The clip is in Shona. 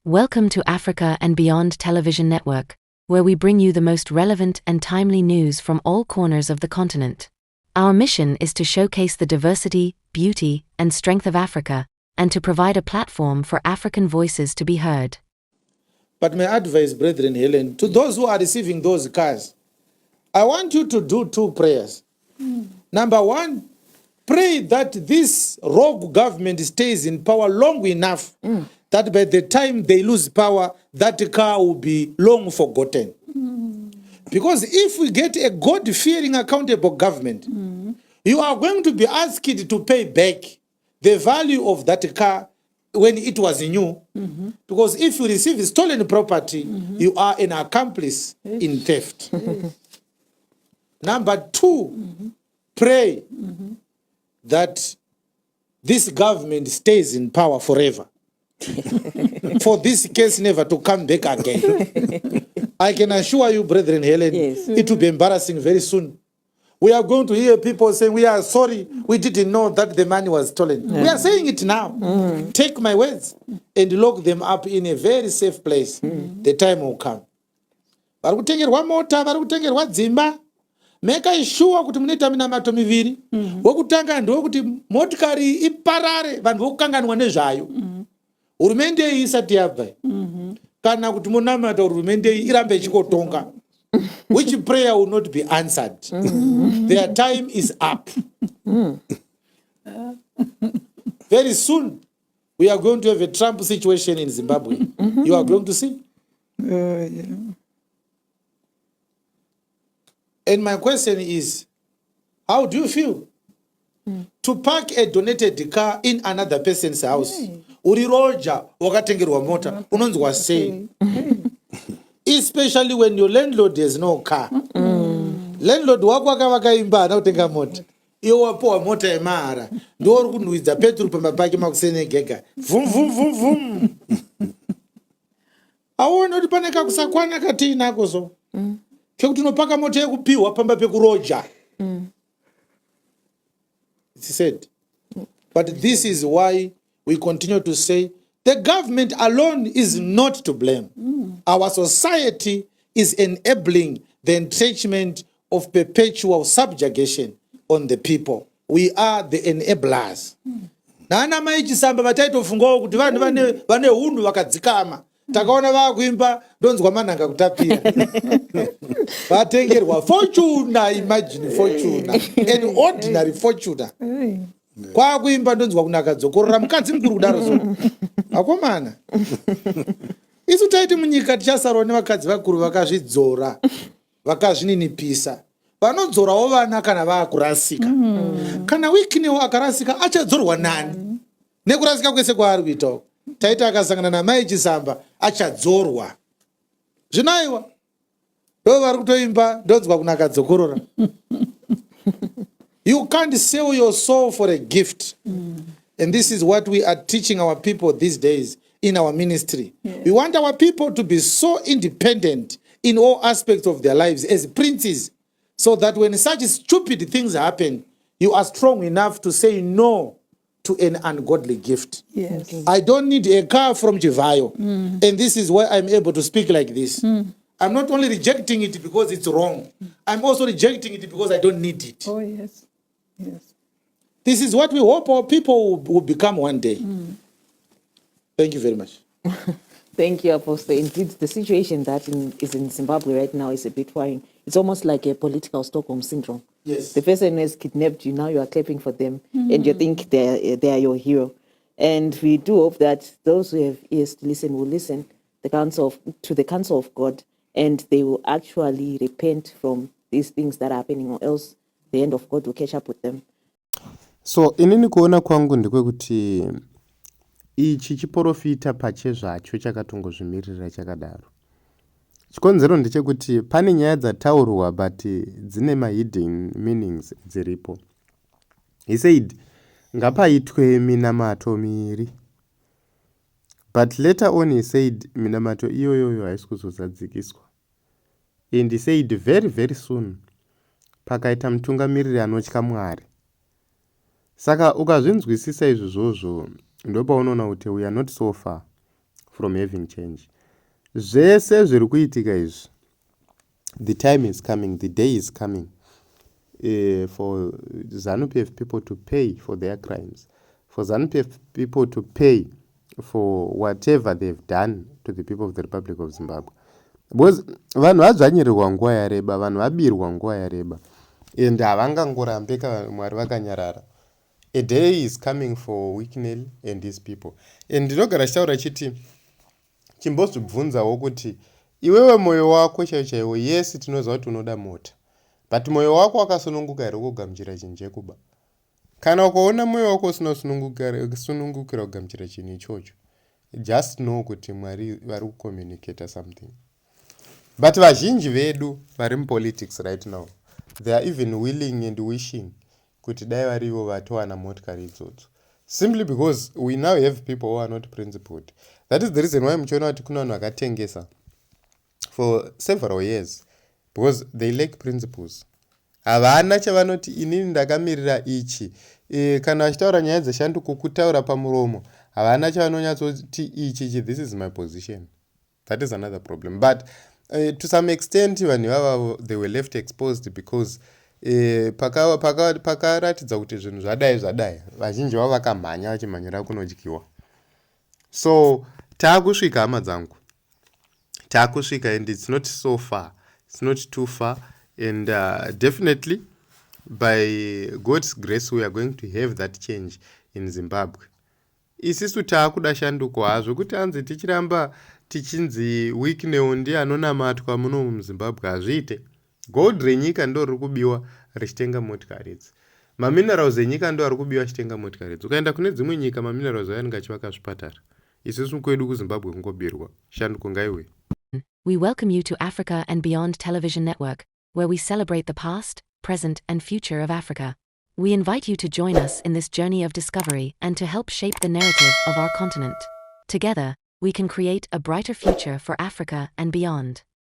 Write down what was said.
Welcome to Africa and Beyond Television Network, where we bring you the most relevant and timely news from all corners of the continent. Our mission is to showcase the diversity, beauty, and strength of Africa, and to provide a platform for African voices to be heard. But my advice, brethren, Helen, to those who are receiving those cars, I want you to do two prayers. Number one, pray that this rogue government stays in power long enough that by the time they lose power, that car will be long forgotten. Because if we get a God-fearing, accountable government, you are going to be asked to pay back the value of that car when it was new. Because if you receive stolen property, you are an accomplice in theft. Number two, pray that this government stays in power forever. For this case never to come back again. I can assure you, brethren, Helen, it will be embarrassing very soon. We are going to hear people saying, we are sorry, we didn't know that the money was stolen. We are saying it now. Take my words and lock them up in a very safe place. The time will come. Varikutengerwa mota, varikutengerwa dzimba. Make sure kuti munoita minamato miviri. Wokutanga ndokuti motikari iparare vanhu vokukanganwa nezvayo. Hurumende isati yabva. Kana kuti munamata hurumende irambe ichikotonga. Which prayer will not be answered. Their time is up. Very soon, we are going to have a Trump situation in Zimbabwe. You are going to see. And my question is, how do you feel to park a donated car in another person's house? Uri roja wakatengerwa mota unonzwa sei? Especially when your landlord has no car. Landlord wako akavaka imba anotenga mota. Iwo wapowa mota yemahara. Ndouri kunhuhwidza petrol pambapake makusenegega. Vum vum vum vum. Aona kuti pane kakusakwana katiinako so. Kekuti unopaka mota yekupiwa pamba pekuroja. It's said. But this is why we continue to say the government alone is not to blame. Our society is enabling the entrenchment of perpetual subjugation on the people. We are the enablers. Nana maichi samba vataitofungawo kuti vanhu vane hunhu vakadzikama. Takaona vakuimba ndonzwa manhanga kutapira. Vatengerwa fortuna, imagine fortuna. An ordinary fortuna. Kwakuimba ndonzwa kunaka dzokorora mukadzi mukuru kudaro so. Akomana. Isu taiti munyika tichasarwa nevakadzi vakuru vakazvidzora, vakazvininipisa. Vanodzorawo vana kana vakurasika. Kana wikinewo akarasika achadzorwa nani? Nekurasika kwese kwaari kuitawo. Taita akasangana namai chisamba achadzorwa. Zvinaiwa. Ndo vari kutoimba ndonzwa kunaka dzokorora. You can't sell your soul for a gift. And this is what we are teaching our people these days in our ministry. We want our people to be so independent in all aspects of their lives as princes, so that when such stupid things happen, you are strong enough to say no to an ungodly gift. I don't need a car from Chivhayo. And this is why I'm able to speak like this. I'm not only rejecting it because it's wrong. I'm also rejecting it because I don't need it. Oh, yes. This is what we hope our people will become one day. Thank you very much. Thank you, Apostle. Indeed, the situation that is in Zimbabwe right now is a bit worrying. It's almost like a political Stockholm syndrome. Yes. The person has kidnapped you, now you are clapping for them, and you think they are your hero. And we do hope that those who have ears to listen will listen to the counsel of God, and they will actually repent from these things that are happening, or else the end of God will catch up with them. So inini kuona kwangu ndekwekuti ichi chiprofita pachezvacho chakatongozvimirira chakadaro. Chikonzero ndechekuti pane nyaya dzataurwa but dzine mahidden meanings dziripo. He said ngapaitwe minamato miri. But later on he said minamato iyoyoyo haisi kuzozadzikiswa. And he said very very soon pakaita mutungamiriri anotya Mwari. Saka ukazvinzwisisa izvozvo ndopa unoona kuti we are not so far from having change. Zvese zviri kuitika izvi, the time is coming, the day is coming for ZANU-PF people to pay for their crimes, for ZANU-PF people to pay for whatever they've done to the people of the Republic of Zimbabwe. Because vanhu vadzvanyirirwa nguva yareba, vanhu vabirwa nguva yareba, and havangangorambeka Mwari vakanyarara. A day is coming for Wicknell and his people. And ndinogara chitaura chiti chimbozvibvunzawo kuti iwewe mwoyo wako chaiwo, yes tinoziva kuti unoda mota, but mwoyo wako wakasununguka here kugamuchira chinhu chekuba? Kana ukaona mwoyo wako usina kusunungukira kugamuchira chinhu ichocho, just know kuti Mwari vari kucommunicate something. But vazhinji vedu vari mupolitics right now, they are even willing and wishing kuti dai varivo vatowana motikari idzodzo, simply because we now have people who are not principled. That is the reason why muchiona kuti kuna vanhu vakatengesa for several years, because they lack principles. Havana chavanoti inini ndakamirira ichi. Kana vachitaura nyaya dzeshanduko kutaura pamuromo, havana chavanonyatsoti ichi, this is my position. That is another problem. But to some extent vanhu ivava they were left exposed because pakaratidza kuti zvinhu zvadai vazhinji vavo vakamhanya vachimhanyira kunodyiwa. So taakusvika hama dzangu, taakusvika, and it's not so far, it's not too far, and definitely by God's grace we are going to have that change in Zimbabwe. Isisu taakuda shanduko hazvo kuti hanzi tichiramba tichinzi Wicknell ndiye anonamatwa muno muZimbabwe, hazviite. Gold renyika ndo riri kubiwa richitenga motikari idzi, maminerals enyika ndo ari kubiwa achitenga motikari idzi. Ukaenda kune dzimwe nyika maminerals ayo anenge achivaka zvipatara, isusu kwedu kuZimbabwe kungobirwa. Shanduko ngaiwe. We welcome you to Africa and Beyond Television Network, where we celebrate the past, present, and future of Africa. We invite you to join us in this journey of discovery and to help shape the narrative of our continent. Together, we can create a brighter future for Africa and beyond.